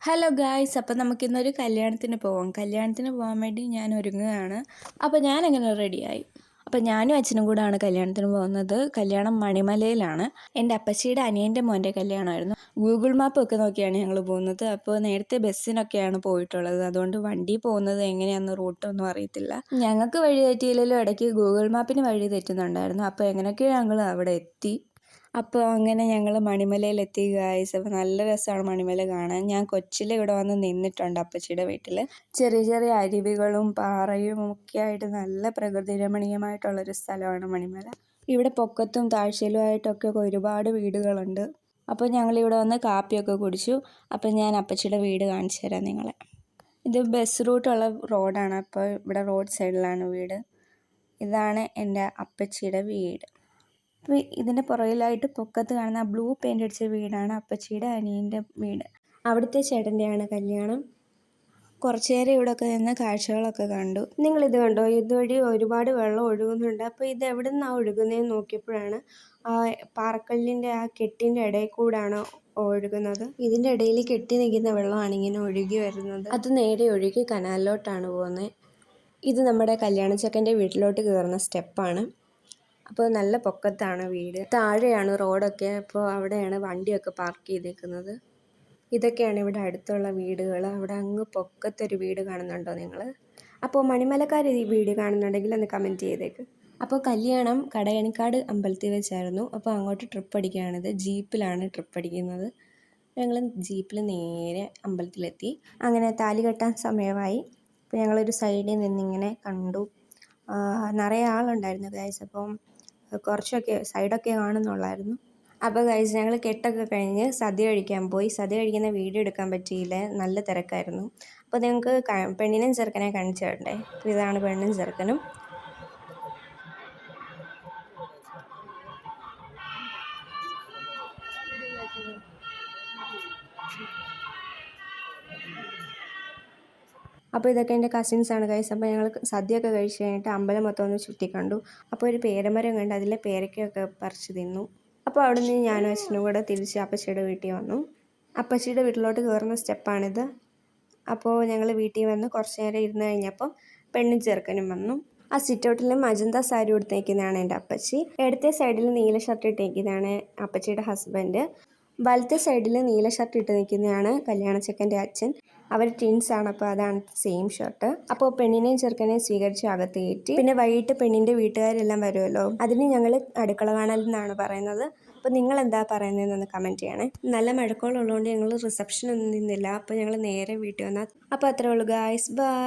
Hello guys, അപ്പോൾ നമുക്കിന്നൊരു കല്യാണത്തിന് പോവാം. കല്യാണത്തിന് പോകാൻ വേണ്ടി ഞാൻ ഒരുങ്ങുകയാണ്. അപ്പോൾ ഞാനങ്ങനെ റെഡിയായി. അപ്പോൾ ഞാനും അച്ഛനും കൂടാണ് കല്യാണത്തിന് പോകുന്നത്. കല്യാണം മണിമലയിലാണ്. എൻ്റെ അപ്പച്ചിയുടെ അനിയൻ്റെ മോൻ്റെ കല്യാണമായിരുന്നു. ഗൂഗിൾ മാപ്പ് ഒക്കെ നോക്കിയാണ് ഞങ്ങൾ പോകുന്നത്. അപ്പോൾ നേരത്തെ ബസ്സിനൊക്കെയാണ് പോയിട്ടുള്ളത്. അതുകൊണ്ട് വണ്ടി പോകുന്നത് എങ്ങനെയാണെന്ന് റൂട്ടൊന്നും അറിയത്തില്ല. ഞങ്ങൾക്ക് വഴി തെറ്റിയില്ലെങ്കിലും ഇടയ്ക്ക് ഗൂഗിൾ മാപ്പിന് വഴി തെറ്റുന്നുണ്ടായിരുന്നു. അപ്പോൾ എങ്ങനെയൊക്കെയോ ഞങ്ങൾ അവിടെ എത്തി. അപ്പോൾ അങ്ങനെ ഞങ്ങൾ മണിമലയിലെത്തി ഗായ്സ്. അപ്പോൾ നല്ല രസമാണ് മണിമല കാണാൻ. ഞാൻ കൊച്ചിലെ ഇവിടെ വന്ന് നിന്നിട്ടുണ്ട് അപ്പച്ചിയുടെ വീട്ടിൽ. ചെറിയ ചെറിയ അരുവികളും പാറയും ഒക്കെ ആയിട്ട് നല്ല പ്രകൃതി രമണീയമായിട്ടുള്ളൊരു സ്ഥലമാണ് മണിമല. ഇവിടെ പൊക്കത്തും താഴ്ചയിലുമായിട്ടൊക്കെ ഒരുപാട് വീടുകളുണ്ട്. അപ്പോൾ ഞങ്ങളിവിടെ വന്ന് കാപ്പിയൊക്കെ കുടിച്ചു. അപ്പോൾ ഞാൻ അപ്പച്ചിയുടെ വീട് കാണിച്ചു തരാം നിങ്ങളെ. ഇത് ബസ് റൂട്ടുള്ള റോഡാണ്. അപ്പോൾ ഇവിടെ റോഡ് സൈഡിലാണ് വീട്. ഇതാണ് എൻ്റെ അപ്പച്ചിയുടെ വീട്. അപ്പോൾ ഇതിൻ്റെ പുറകിലായിട്ട് പൊക്കത്ത് കാണുന്ന ബ്ലൂ പെയിൻ്റ് അടിച്ച വീടാണ് അപ്പച്ചിയുടെ അനിയൻ്റെ വീട്. അവിടുത്തെ ചേട്ടൻ്റെയാണ് കല്യാണം. കുറച്ച് നേരം ഇവിടെയൊക്കെ നിന്ന് കാഴ്ചകളൊക്കെ കണ്ടു. നിങ്ങളിത് കണ്ടോ? ഇതുവഴി ഒരുപാട് വെള്ളം ഒഴുകുന്നുണ്ട്. അപ്പോൾ ഇത് എവിടെ നിന്നാണ് ഒഴുകുന്നതെന്ന് നോക്കിയപ്പോഴാണ് പാറക്കല്ലിൻ്റെ ആ കെട്ടിൻ്റെ ഇടയിൽ കൂടാണ് ഒഴുകുന്നത്. ഇതിൻ്റെ ഇടയിൽ കെട്ടി നിൽക്കുന്ന വെള്ളമാണ് ഇങ്ങനെ ഒഴുകി വരുന്നത്. അത് നേരെ ഒഴുകി കനാലിലോട്ടാണ് പോകുന്നത്. ഇത് നമ്മുടെ കല്യാണച്ചക്കൻ്റെ വീട്ടിലോട്ട് കയറുന്ന സ്റ്റെപ്പാണ്. അപ്പോൾ നല്ല പൊക്കത്താണ് വീട്. താഴെയാണ് റോഡൊക്കെ. അപ്പോൾ അവിടെയാണ് വണ്ടിയൊക്കെ പാർക്ക് ചെയ്തേക്കുന്നത്. ഇതൊക്കെയാണ് ഇവിടെ അടുത്തുള്ള വീടുകൾ. അവിടെ അങ്ങ് പൊക്കത്തൊരു വീട് കാണുന്നുണ്ടോ നിങ്ങൾ? അപ്പോൾ മണിമലക്കാർ ഈ വീഡിയോ കാണുന്നുണ്ടെങ്കിൽ ഒന്ന് കമൻറ്റ് ചെയ്തേക്ക്. അപ്പോൾ കല്യാണം കടയണിക്കാട് അമ്പലത്തിൽ വെച്ചായിരുന്നു. അപ്പോൾ അങ്ങോട്ട് ട്രിപ്പ് അടിക്കുകയാണിത്. ജീപ്പിലാണ് ട്രിപ്പ് അടിക്കുന്നത്. ഞങ്ങൾ ജീപ്പിൽ നേരെ അമ്പലത്തിലെത്തി. അങ്ങനെ താലി കെട്ടാൻ സമയമായി. അപ്പോൾ ഞങ്ങളൊരു സൈഡിൽ നിന്നിങ്ങനെ കണ്ടു. നിറയെ ആളുണ്ടായിരുന്നു ഗൈസ്. അപ്പം കുറച്ചൊക്കെ സൈഡൊക്കെ കാണുന്നുള്ളായിരുന്നു. അപ്പോൾ ഗൈസ് ഞങ്ങൾ കെട്ടൊക്കെ കഴിഞ്ഞ് സദ്യ കഴിക്കാൻ പോയി. സദ്യ കഴിക്കുന്ന വീഡിയോ എടുക്കാൻ പറ്റിയില്ല, നല്ല തിരക്കായിരുന്നു. അപ്പോൾ നിങ്ങൾക്ക് പെണ്ണിനും ചെറുക്കനെ കാണിച്ചു തരണ്ടേ? അപ്പോൾ ഇതാണ് പെണ്ണും ചെറുക്കനും. അപ്പോൾ ഇതൊക്കെ എൻ്റെ കസിൻസാണ് ഗൈസ്. അപ്പോൾ ഞങ്ങൾ സദ്യയൊക്കെ കഴിച്ച് കഴിഞ്ഞിട്ട് അമ്പലം മൊത്തം ഒന്ന് ചുറ്റിക്കണ്ടു. അപ്പോൾ ഒരു പേരമരം കണ്ട് അതിലെ പേരയ്ക്കൊക്കെ പറിച്ച് തിന്നു. അപ്പോൾ അവിടെ നിന്ന് ഞാനും അച്ഛനും കൂടെ തിരിച്ച് അപ്പച്ചിയുടെ വീട്ടിൽ വന്നു. അപ്പച്ചിയുടെ വീട്ടിലോട്ട് കയറുന്ന സ്റ്റെപ്പാണിത്. അപ്പോൾ ഞങ്ങൾ വീട്ടിൽ വന്ന് കുറച്ച് നേരം ഇരുന്ന് കഴിഞ്ഞപ്പോൾ പെണ്ണും ചെറുക്കനും വന്നു. ആ സിറ്റൗട്ടിൽ മജന്ത സാരി ഉടുത്തേക്കുന്നതാണ് എൻ്റെ അപ്പച്ചി. ഇടത്തെ സൈഡിൽ നീല ഷർട്ട് ഇട്ടേക്കുന്നതാണ് അപ്പച്ചിയുടെ ഹസ്ബൻഡ്. വലത്തെ സൈഡിൽ നീല ഷർട്ട് ഇട്ട് നിൽക്കുന്നതാണ് കല്യാണച്ചക്കൻ്റെ അച്ഛൻ. അവർ ട്വിൻസാണ്. അപ്പോൾ അതാണ് സെയിം ഷർട്ട്. അപ്പോൾ പെണ്ണിനെയും ചെറുക്കനെയും സ്വീകരിച്ച് അകത്ത് കയറ്റി. പിന്നെ വൈകിട്ട് പെണ്ണിൻ്റെ വീട്ടുകാരെല്ലാം വരുമല്ലോ, അതിന് ഞങ്ങൾ അടുക്കള കാണൽ എന്നാണ് പറയുന്നത്. അപ്പോൾ നിങ്ങൾ എന്താ പറയുന്നതെന്നൊന്ന് കമൻറ്റ് ചെയ്യണേ. നല്ല മഴക്കോളുള്ളതുകൊണ്ട് ഞങ്ങൾ റിസപ്ഷൻ ഒന്നും നിന്നില്ല. അപ്പോൾ ഞങ്ങൾ നേരെ വീട്ടിൽ വന്നാൽ. അപ്പോൾ അത്രേ ഉള്ളൂ ഗായ്സ്, ബൈ.